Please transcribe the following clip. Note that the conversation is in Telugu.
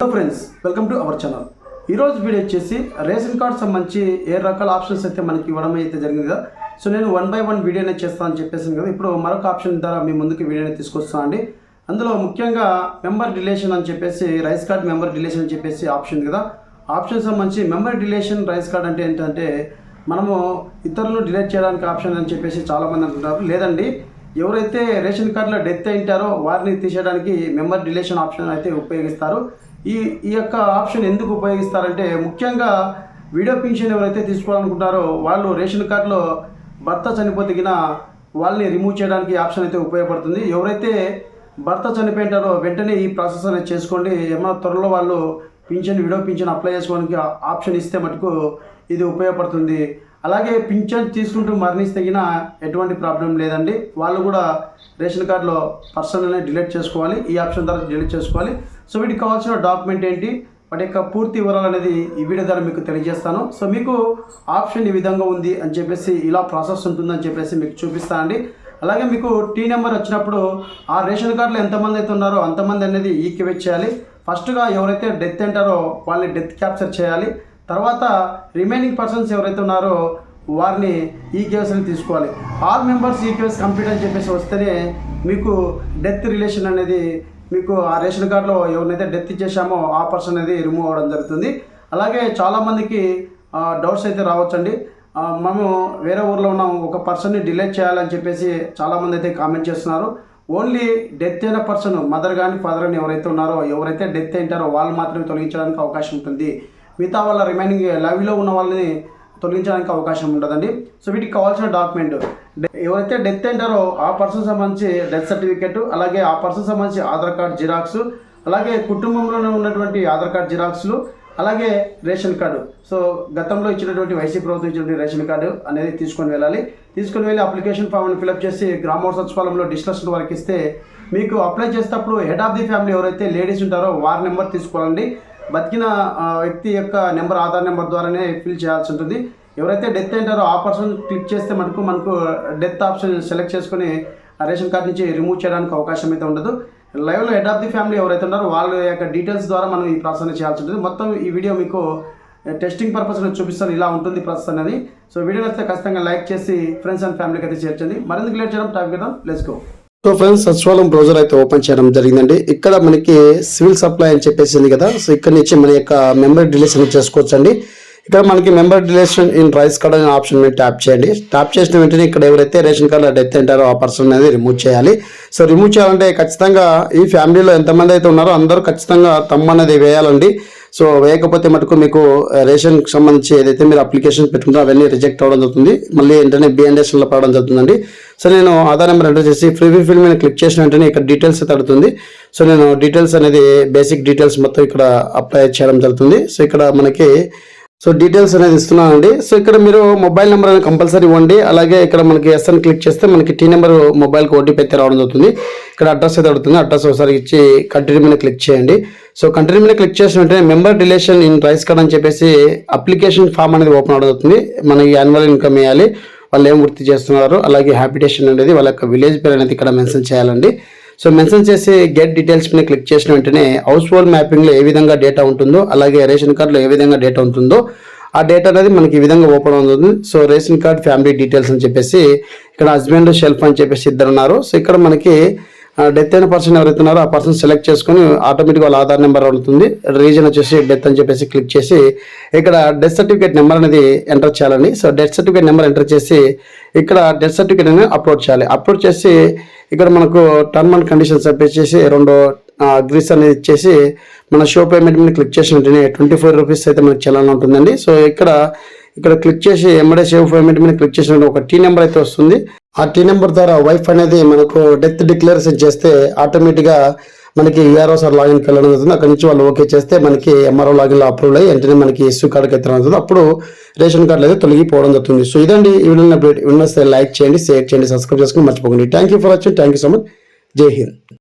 Hello friends, welcome to our channel. ఈరోజు వీడియో వచ్చేసి రేషన్ కార్డ్ సంబంధించి ఏ రకాల ఆప్షన్స్ అయితే మనకి ఇవ్వడం అయితే జరిగింది కదా. సో నేను 1 by 1 వీడియోనే చేస్తానని చెప్పేసాను కదా. ఇప్పుడు మరొక ఆప్షన్ ద్వారా మీ ముందుకు వీడియోని తీసుకొస్తాను అండి. అందులో ముఖ్యంగా మెంబర్ డిలేషన్ అని చెప్పేసి రైస్ కార్డ్ మెంబర్ డిలేషన్ అని చెప్పేసి ఆప్షన్ కదా. ఆప్షన్ సంబంధించి మెంబర్ డిలేషన్ రైస్ కార్డ్ అంటే ఏంటంటే మనము ఇతరులను డిలీట్ చేయడానికి ఆప్షన్ అని చెప్పేసి చాలామంది అంటుంటారు. లేదండి, ఎవరైతే రేషన్ కార్డులో డెత్ అయింటారో వారిని తీసేయడానికి మెంబర్ డిలేషన్ ఆప్షన్ అయితే ఉపయోగిస్తారు. ఈ యొక్క ఆప్షన్ ఎందుకు ఉపయోగిస్తారంటే ముఖ్యంగా వీడియో పింఛన్ ఎవరైతే తీసుకోవాలనుకుంటారో వాళ్ళు రేషన్ కార్డులో భర్త చనిపోతే వాళ్ళని రిమూవ్ చేయడానికి ఆప్షన్ అయితే ఉపయోగపడుతుంది. ఎవరైతే భర్త చనిపోయింటారో వెంటనే ఈ ప్రాసెస్ అనేది చేసుకోండి. ఏమైనా త్వరలో వాళ్ళు వీడియో పింఛన్ అప్లై చేసుకోవడానికి ఆప్షన్ ఇస్తే మటుకు ఇది ఉపయోగపడుతుంది. అలాగే పింఛన్ తీసుకుంటూ మరణిస్తే ఎటువంటి ప్రాబ్లం లేదండి. వాళ్ళు కూడా రేషన్ కార్డులో పర్సన్ అనేది డిలీట్ చేసుకోవాలి. ఈ ఆప్షన్ ద్వారా డిలీట్ చేసుకోవాలి. సో వీటికి కావాల్సిన డాక్యుమెంట్ ఏంటి, వాటి యొక్క పూర్తి వివరాలు అనేది ఈ వీడియో ద్వారా మీకు తెలియజేస్తాను. సో మీకు ఆప్షన్ ఈ విధంగా ఉంది అని చెప్పేసి, ఇలా ప్రాసెస్ ఉంటుందని చెప్పేసి మీకు చూపిస్తానండి. అలాగే మీకు టీ నెంబర్ వచ్చినప్పుడు ఆ రేషన్ కార్డులో ఎంతమంది అయితే ఉన్నారో అంతమంది అనేది ఈక్యువేట్ చేయాలి. ఫస్ట్గా ఎవరైతే డెత్ అంటారో వాళ్ళని డెత్ క్యాప్చర్ చేయాలి. తర్వాత రిమైనింగ్ పర్సన్స్ ఎవరైతే ఉన్నారో వారిని ఈకేఎస్ని తీసుకోవాలి. ఆల్ మెంబర్స్ ఈకేఎస్ కంప్లీట్ అని చెప్పేసి వస్తేనే మీకు డెత్ రిలేషన్ అనేది మీకు ఆ రేషన్ కార్డులో ఎవరినైతే డెత్ చేశామో ఆ పర్సన్ అనేది రిమూవ్ అవ్వడం జరుగుతుంది. అలాగే చాలామందికి డౌట్స్ అయితే రావచ్చండి. మేము వేరే ఊర్లో ఉన్నాం, ఒక పర్సన్ని డిలీట్ చేయాలని చెప్పేసి చాలామంది అయితే కామెంట్ చేస్తున్నారు. ఓన్లీ డెత్ అయిన పర్సన్ మదర్ కానీ ఫాదర్ కానీ ఎవరైతే ఉన్నారో, ఎవరైతే డెత్ అయింటారో వాళ్ళు మాత్రమే తొలగించడానికి అవకాశం ఉంటుంది. మిగతా వాళ్ళ రిమైనింగ్ లైవ్లో ఉన్న వాళ్ళని తొలగించడానికి అవకాశం ఉండదండి. సో వీటికి కావాల్సిన డాక్యుమెంట్, ఎవరైతే డెత్ అయింటారో ఆ పర్సన్ సంబంధించి డెత్ సర్టిఫికేట్, అలాగే ఆ పర్సన్ సంబంధించి ఆధార్ కార్డ్ జిరాక్స్, అలాగే కుటుంబంలోనే ఉన్నటువంటి ఆధార్ కార్డ్ జిరాక్స్లు, అలాగే రేషన్ కార్డు. సో గతంలో ఇచ్చినటువంటి వైసీపీ ప్రభుత్వం ఇచ్చినటువంటి రేషన్ కార్డు అనేది తీసుకొని వెళ్ళి అప్లికేషన్ ఫామ్ని ఫిలప్ చేసి గ్రామ సచివాలయంలో డిస్కషన్ వరకు ఇస్తే మీకు అప్లై చేసేటప్పుడు హెడ్ ఆఫ్ ది ఫ్యామిలీ ఎవరైతే లేడీస్ ఉంటారో వారి నెంబర్ తీసుకోవాలండి. బతికిన వ్యక్తి యొక్క నెంబర్ ఆధార్ నెంబర్ ద్వారానే ఫిల్ చేయాల్సి ఉంటుంది. ఎవరైతే డెత్ అయింటారో ఆ పర్సన్ క్లిక్ చేస్తే మనకు డెత్ ఆప్షన్ సెలెక్ట్ చేసుకొని ఆ రేషన్ కార్డ్ నుంచి రిమూవ్ చేయడానికి అవకాశం అయితే ఉండదు. లైవ్లో హెడ్ ఆఫ్ ది ఫ్యామిలీ ఎవరైతే ఉన్నారో వాళ్ళ యొక్క డీటెయిల్స్ ద్వారా మనం ఈ ప్రాసెస్ చేయాల్సి ఉంటుంది. మొత్తం ఈ వీడియో మీకు టెస్టింగ్ పర్పస్ చూపిస్తాను, ఇలా ఉంటుంది ప్రాసెస్ అనేది. సో వీడియో నచ్చితే ఖచ్చితంగా లైక్ చేసి ఫ్రెండ్స్ అండ్ ఫ్యామిలీకి అయితే చేర్చండి. మరింత లేట్ చేయడం టాపిక్ కదా, లెట్స్ గో. సో ఫ్రెండ్స్, సచివాలయం బ్రౌజర్ అయితే ఓపెన్ చేయడం జరిగిందండి. ఇక్కడ మనకి సివిల్ సప్లై అని చెప్పేసింది కదా. సో ఇక్కడ నుంచి మన యొక్క మెంబర్ డిలేషన్ చేసుకోవచ్చు అండి. ఇక్కడ మనకి member dilation in rice card అనే ఆప్షన్ మీద ట్యాప్ చేయండి. ట్యాప్ చేసిన వెంటనే ఇక్కడ ఎవరైతే రేషన్ కార్డులో డెత్ అంటారో ఆ పర్సన్ అనేది రిమూవ్ చేయాలి. సో రిమూవ్ చేయాలంటే ఖచ్చితంగా ఈ ఫ్యామిలీలో ఎంతమంది అయితే ఉన్నారో అందరూ ఖచ్చితంగా తమ్ము అనేది వేయాలండి. సో వేయకపోతే మటుకు మీకు రేషన్కి సంబంధించి ఏదైతే మీరు అప్లికేషన్ పెట్టుకుంటారో అవన్నీ రిజెక్ట్ అవ్వడం జరుగుతుంది. మళ్ళీ వెంటనే బిఎన్ఎస్ఎన్లో పడడం జరుగుతుందండి. సో నేను ఆధార్ నెంబర్ ఎంటర్ చేసి ప్రివ్యూ ఫిల్ మీద క్లిక్ చేసిన వెంటనే ఇక్కడ డీటెయిల్స్ అయితే అడుగుతుంది. సో నేను డీటెయిల్స్ అనేది బేసిక్ డీటెయిల్స్ మొత్తం ఇక్కడ అప్లై చేయడం జరుగుతుంది. సో ఇక్కడ మనకి డీటెయిల్స్ అనేది ఇస్తున్నానండి. సో ఇక్కడ మీరు మొబైల్ నెంబర్ అనేది కంపల్సరీ ఇవ్వండి. అలాగే ఇక్కడ మనకి ఎస్ అని క్లిక్ చేస్తే మనకి టీ నెంబర్ మొబైల్కి ఓటీపీ అయితే రావడం జరుగుతుంది. ఇక్కడ అడ్రస్ అయితే అడుగుతుంది. అడ్రస్ ఒకసారి ఇచ్చి కంటిన్యూ మీద క్లిక్ చేయండి. సో కంటిన్యూ మీద క్లిక్ చేసిన వెంటనే member dilation in rice card అని చెప్పేసి అప్లికేషన్ ఫామ్ అనేది ఓపెన్ అవడం జరుగుతుంది. మనకి యాన్యువల్ ఇన్కమ్ వేయాలి, వాళ్ళు ఏం వృత్తి చేస్తున్నారు, అలాగే హ్యాబిటేషన్ అనేది వాళ్ళ యొక్క విలేజ్ పేరు అనేది ఇక్కడ మెన్షన్ చేయాలండి. సో మెన్షన్ చేసి గెట్ డీటెయిల్స్ మీద క్లిక్ చేసిన వెంటనే హౌస్ హోల్డ్ మ్యాపింగ్లో ఏ విధంగా డేటా ఉంటుందో, అలాగే రేషన్ కార్డులో ఏ విధంగా డేటా ఉంటుందో ఆ డేటా అనేది మనకి ఈ విధంగా ఓపెన్ అవుతుంది. So ration card family details అని చెప్పేసి ఇక్కడ హస్బెండ్ షెల్ఫ్ అని చెప్పేసి ఇద్దరు ఉన్నారు. సో ఇక్కడ మనకి డెత్ అయిన పర్సన్ ఎవరైతే ఉన్నారో ఆ పర్సన్ సెలెక్ట్ చేసుకుని ఆటోమేటిక్గా వాళ్ళ ఆధార్ నెంబర్ అవుతుంది. రీజన్ వచ్చేసి డెత్ అని చెప్పేసి క్లిక్ చేసి ఇక్కడ డెత్ సర్టిఫికేట్ నెంబర్ అనేది ఎంటర్ చేయాలండి. So death certificate number enter చేసి ఇక్కడ డెత్ సర్టిఫికేట్ అనేది అప్లోడ్ చేయాలి. అప్లోడ్ చేసి ఇక్కడ మనకు టర్మ్ అండ్ కండిషన్స్ చెప్పేసి 2 అగ్రీస్ అనేది ఇచ్చేసి మన షో పేమెంట్ మీద క్లిక్ చేసిన వెంటనే 24 రూపీస్ అయితే మనకి చలానా ఉంటుందండి. సో ఇక్కడ క్లిక్ చేసి ఎంబడే సేవ్ పేమెంట్ మీద క్లిక్ చేసిన ఒక టీ నెంబర్ అయితే వస్తుంది. ఆ టీ నెంబర్ ద్వారా వైఫ్ అనేది మనకు డెత్ డిక్లరేషన్ చేస్తే ఆటోమేటిక్గా మనకి యూఆర్ఓ సార్ లాగిన్కి వెళ్ళడం అవుతుంది. అక్కడ నుంచి వాళ్ళు ఓకే చేస్తే మనకి ఎంఆర్ఓ లాగిన్లో అప్రూవ్ అయ్యి వెంటనే మనకి ఎస్యూ కార్డుకి అయితే అవుతుంది. అప్పుడు రేషన్ కార్డులు అయితే తొలగిపోవడం జరుగుతుంది. సో ఇదండి ఈ వీడియో అప్డేట్. లైక్ చేయండి, షేర్ చేయండి, సబ్స్క్రైబ్ చేసుకుని మర్చిపోకండి. Thank you for watching. Thank you so much. జై హింద్.